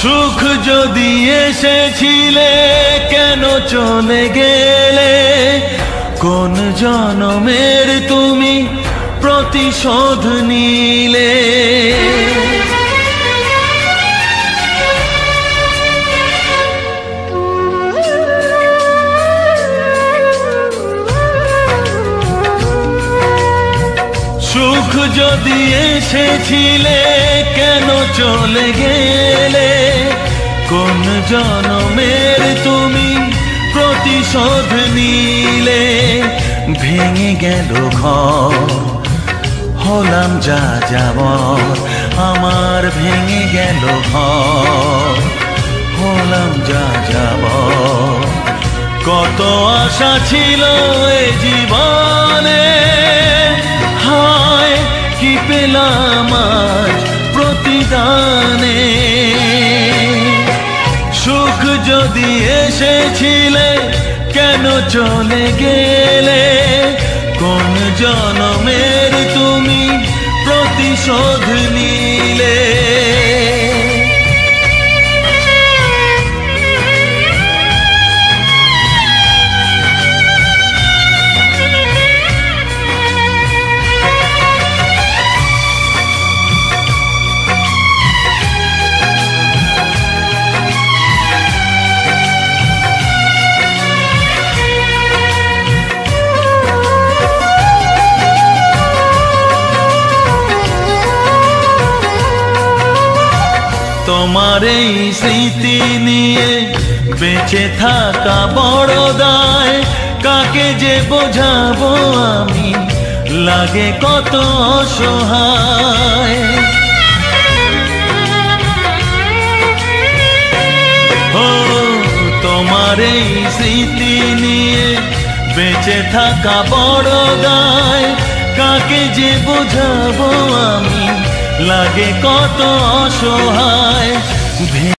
সুখ যদি এসেছিলে কেন চলে গেলে, কোন জনমের তুমি প্রতিশোধ নিলে। সুখ যদি এসেছিলে কেন চলে গেলে, কোন জনমের তুমি প্রতিশোধ নিলে। ভেঙে গেল ঘর, হলাম যা যাবর, আমার ভেঙে গেল ঘর, হলাম যা যাবর। কত আশা ছিল এ জীবনে, হায় কি পেলাম আজ প্রতিদানে। সুখ যদি এসেছিলে কেন চলে গেলে, কোন জনমের তুমি প্রতিশোধ নিলে। তোমার এই স্মৃতি নিয়ে বেঁচে থাকা বড় দায়, কাকে যে বোঝাবো আমি, লাগে কত অসহায়। ও তোমার এই স্মৃতি নিয়ে বেঁচে থাকা বড় দায়, কাকে যে বোঝাবো আমি, লাগে কত অসহায়।